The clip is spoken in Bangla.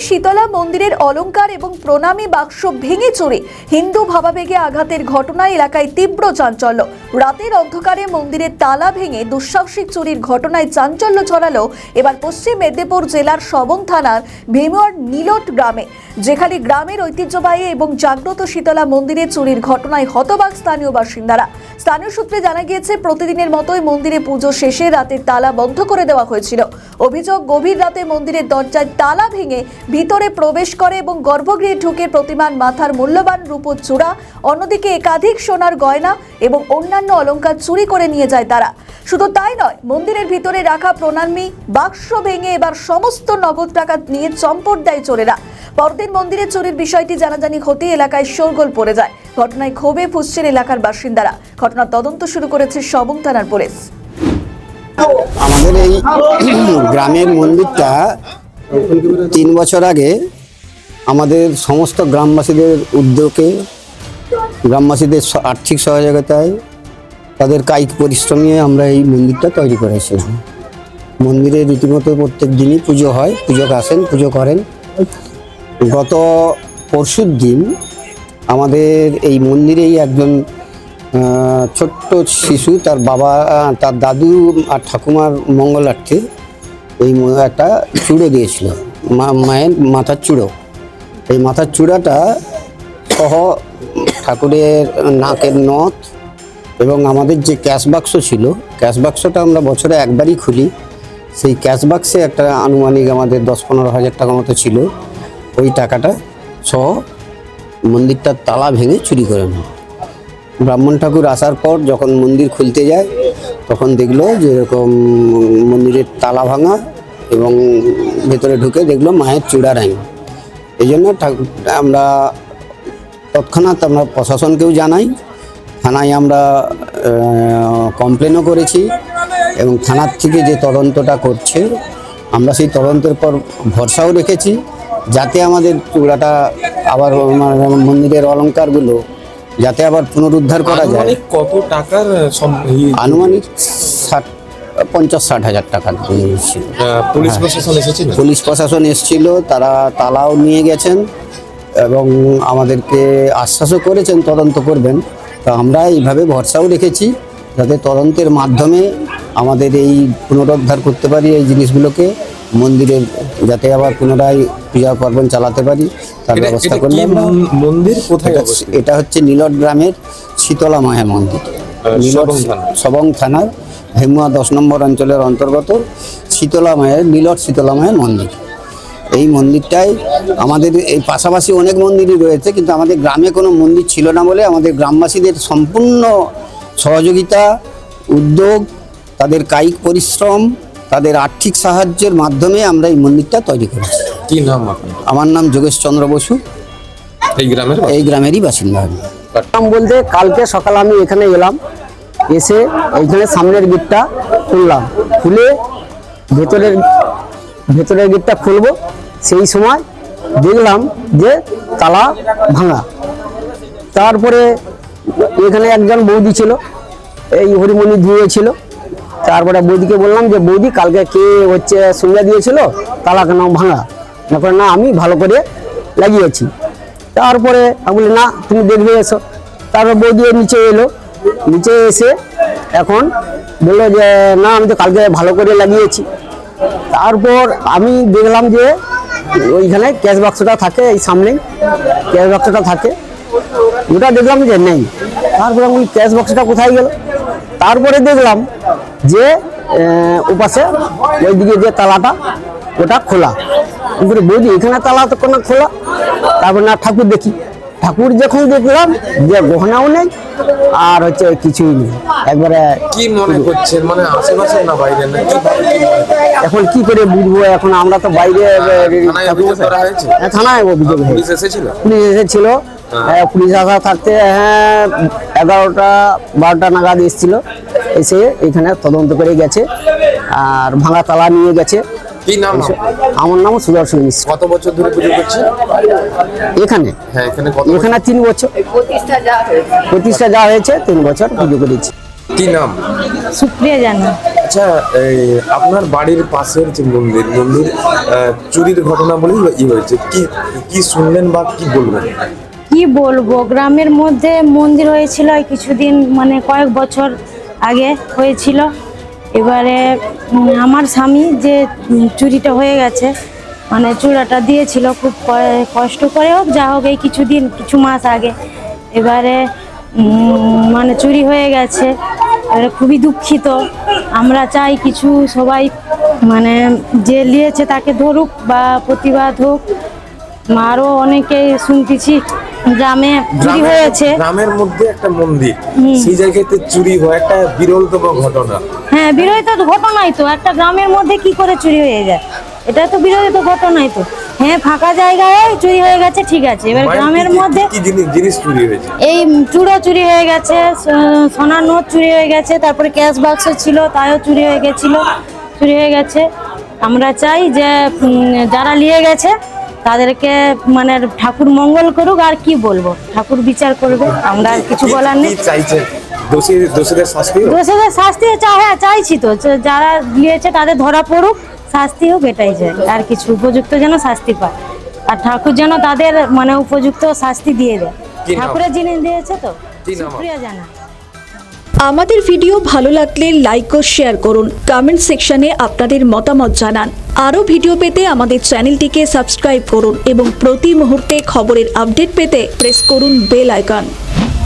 শীতলা মন্দিরের অলংকার এবং প্রণামী বাক্স ভেঙে চুরি, হিন্দু ভাবাবেগে আঘাতের ঘটনায় এলাকায় তীব্র চাঞ্চল্য। রাতের অন্ধকারে মন্দিরের তালা ভেঙে দুঃসাহসিক চুরির ঘটনায় চাঞ্চল্য ছড়ালো এবার পশ্চিম মেদিনীপুর জেলার সবং থানার ভেমুয়ার নীলট গ্রামে, যেখানে গ্রামের ঐতিহ্যবাহী এবং জাগ্রত শীতলা মন্দিরে চুরির ঘটনায় হতবাক স্থানীয় বাসিন্দারা। স্থানীয় সূত্রে জানা গিয়েছে, প্রতিদিনের মতোই মন্দিরে পুজো শেষে রাতের তালা বন্ধ করে দেওয়া হয়েছিল। অভিযোগ, গভীর রাতে মন্দিরের দরজায় তালা ভেঙে ভিতরে প্রবেশ করে এবং গর্ভগৃহে ঢুকে প্রতিমার মাথার মূল্যবান রূপোর চূড়া, অন্যদিকে একাধিক সোনার গয়না এবং অন্যান্য অলংকার চুরি করে নিয়ে যায় তারা। শুধু তাই নয়, মন্দিরের ভিতরে রাখা প্রণামী বাক্স ভেঙে এবার সমস্ত নগদ টাকা নিয়ে চম্পট দেয় চোরেরা। পরদিন মন্দিরে চুরির বিষয়টি জানাজানি হতে এলাকায় শোরগোল পড়ে যায়। ঘটনায় ক্ষোভে ফুঁসছেন এলাকার বাসিন্দারা। ঘটনার তদন্ত শুরু করেছে সবং থানার পুলিশ। আমাদের এই গ্রামের মন্দিরটা 3 বছর আগে আমাদের সমস্ত গ্রামবাসীদের উদ্যোগে, গ্রামবাসীদের আর্থিক সহযোগিতায়, তাদের কায়িক পরিশ্রম নিয়ে আমরা এই মন্দিরটা তৈরি করেছি। মন্দিরে রীতিমতো প্রত্যেক দিনই পুজো হয়, পুজোকে আসেন, পুজো করেন। গত পরশুর দিন আমাদের এই মন্দিরেই একজন ছোট্ট শিশু, তার বাবা, তার দাদু আর ঠাকুমার মঙ্গলার্থে এই একটা চূড়ো দিয়েছিল, মায়ের মাথার চূড়ো। এই মাথার চূড়াটা সহ ঠাকুরের নাকের নথ এবং আমাদের যে ক্যাশ বাক্স ছিল, ক্যাশ বাক্সটা আমরা বছরে একবারই খুলি। সেই ক্যাশ বাক্সে একটা আনুমানিক আমাদের 10-15 হাজার টাকা মতো ছিল। ওই টাকাটা সহ মন্দিরটার তালা ভেঙে চুরি করে নেয়। ব্রাহ্মণ ঠাকুর আসার পর যখন মন্দির খুলতে যায়, তখন দেখলো যে এরকম মন্দিরের তালা ভাঙা এবং ভেতরে ঢুকে দেখলো মায়ের চূড়া নাই। এই জন্য আমরা তৎক্ষণাৎ আমরা প্রশাসনকেও জানাই, থানায় আমরা কমপ্লেনও করেছি এবং থানার থেকে যে তদন্তটা করছে, আমরা সেই তদন্তের পর ভরসাও রেখেছি যাতে আমাদের চূড়াটা আবার মন্দিরের অলংকারগুলো যাতে আবার পুনরুদ্ধার করা যায়। কত টাকার? আনুমানিক 50-60 হাজার টাকার ছিল। পুলিশ প্রশাসন এসেছিল? পুলিশ প্রশাসন এসেছিল, তারা তালাও নিয়ে গেছেন এবং আমাদেরকে আশ্বাসও করেছেন তদন্ত করবেন। তা আমরা এইভাবে ভরসাও রেখেছি যাতে তদন্তের মাধ্যমে আমাদের এই পুনরুদ্ধার করতে পারি, এই জিনিসগুলোকে মন্দিরের যাতে আবার পুনরায় পূজা পার্বণ চালাতে পারি তার ব্যবস্থা করলাম। মন্দির কোথায়? এটা হচ্ছে নীলট গ্রামের শীতলা মায়ের মন্দির, নীলট সবং থানার ভেমুয়া 10 নম্বর অঞ্চলের অন্তর্গত শীতলা মায়ের, নীলট শীতলা মায়ের মন্দির। এই মন্দিরটাই আমাদের এই পাশাপাশি অনেক মন্দিরই রয়েছে, কিন্তু আমাদের গ্রামে কোনো মন্দির ছিল না বলে আমাদের গ্রামবাসীদের সম্পূর্ণ সহযোগিতা, উদ্যোগ, তাদের কায়িক পরিশ্রম, তাদের আর্থিক সাহায্যের মাধ্যমে আমরা এই মন্দিরটা তৈরি করেছি। কি নাম আপনার? আমার নাম যোগেশ চন্দ্র বসু, এই গ্রামেরই বাসিন্দা। নাম বলতে কালকে সকালে আমি এখানে এলাম, এসে এইখানে সামনের গেটটা খুললাম, খুলে ভেতরের গেটটা খুলবো, সেই সময় দেখলাম যে তালা ভাঙা। তারপরে এখানে একজন বৌদি ছিল, এই হরিমণি দিয়েছিল। তারপরে বৌদিকে বললাম যে বৌদি কালকে কে হচ্ছে সন্ধ্যা দিয়েছিল, তালা কেন ভাঙা? না, আমি ভালো করে লাগিয়েছি। তারপরে আমি বলি না, তুমি দেখবে এসো। তারপর বৌদি নিচে এলো, নিচে এসে এখন বললো যে না, আমি তো কালকে ভালো করে লাগিয়েছি। তারপর আমি দেখলাম যে ওইখানে ক্যাশ বাক্সটা থাকে, এই সামনেই ক্যাশ বাক্সটা থাকে, ওটা দেখলাম যে নেই। তারপরে আমি ক্যাশ বাক্সটা কোথায় গেল? তারপরে দেখলাম যে ওপাশে ওইদিকে যে তালাটা ওটা খোলা। বৌদি এখানে তালা তো কোনো খোলা। তারপর না, ঠাকুর দেখি, ঠাকুর যখন দেখলাম যে গহনাও নেই আর হচ্ছে কিছুই নেই। একবারে কি মনে করছেন, মানে আশেপাশে না বাইরে না? এখন কি করে বুঝবো, এখন আমরা তো বাইরে। থানায় অভিযোগ পুলিশ এসেছিল? পুলিশ এসেছিল, পুলিশ আসা থাকতে 11টা-12টা নাগাদ এসেছিল, এসে এখানে তদন্ত করে গেছে আর ভাঙা তালা নিয়ে গেছে। কি নাম? আমার নাম সুদর্শন মিশ্র। কত বছর ধরে পুজো করছেন এখানে? হ্যাঁ, এখানে 3 বছর প্রতিষ্ঠা যা হয়েছে, 3 বছর পুজো করেছি। কি নাম? সুপ্রিয়া জানা। আচ্ছা, এই আপনার বাড়ির পাশের যে মন্দির চুরির ঘটনা বলেই হয়েছে, কি কি শুনলেন বা কি বলবেন? কি বলবো, গ্রামের মধ্যে মন্দির হয়েছিল এই কিছুদিন, মানে কয়েক বছর আগে হয়েছিল। এবারে আমার স্বামী যে চুরিটা হয়ে গেছে, মানে চূড়াটা দিয়েছিল খুব কষ্ট করে হোক যা হোক এই কিছুদিন কিছু মাস আগে, এবারে মানে চুরি হয়ে গেছে। এবারে খুবই দুঃখিত। আমরা চাই কিছু সবাই মানে যে নিয়েছে তাকে ধরুক বা প্রতিবাদ হোক। আরও অনেকে শুনতেছি গ্রামে চুরি হয়েছে। গ্রামের মধ্যে একটা মন্দির, সেই জায়গাতে চুরি হয়, একটা বিরলতম ঘটনা। হ্যাঁ, বিরোধী তো ঘটনাই তো, একটা গ্রামের মধ্যে কি করে চুরি হয়ে যায়, এটা তো বিরোধী তো ঘটনাই তো। হ্যাঁ, ফাঁকা জায়গায় চুরি হয়ে গেছে ঠিক আছে, এবার গ্রামের মধ্যে কি জিনিস চুরি হয়েছে? এই চূড়া চুরি হয়ে গেছে, সোনার নোট চুরি হয়ে গেছে, তারপরে ক্যাশ বাক্স ছিল তাও চুরি হয়ে গেছে। আমরা চাই যে যারা নিয়ে গেছে তাদেরকে মানে ঠাকুর মঙ্গল করুক, আর কি বলবো, ঠাকুর বিচার করবে, আমরা আর কিছু বলার নেই। কি চাইছেন? দোষীদের শাস্তি হোক? দোষীদের শাস্তি হ্যাঁ চাইছি তো, যারা নিয়েছে তাদের ধরা পড়ুক, শাস্তি হোক, এটাই চাই। আর কিছু উপযুক্ত যেন শাস্তি পায়, আর ঠাকুর যেন তাদের মানে উপযুক্ত শাস্তি দিয়ে দেয়। কি নাম? ঠাকুরের জিনিস দিয়েছে তো। কি নাম? সুপ্রিয়া জানা। আমাদের ভিডিও ভালো লাগলে লাইক ও শেয়ার করুন, কমেন্ট সেকশনে আপনাদের মতামত জানান। আরও ভিডিও পেতে আমাদের চ্যানেলটিকে সাবস্ক্রাইব করুন এবং প্রতি মুহূর্তে খবরের আপডেট পেতে প্রেস করুন বেল আইকন।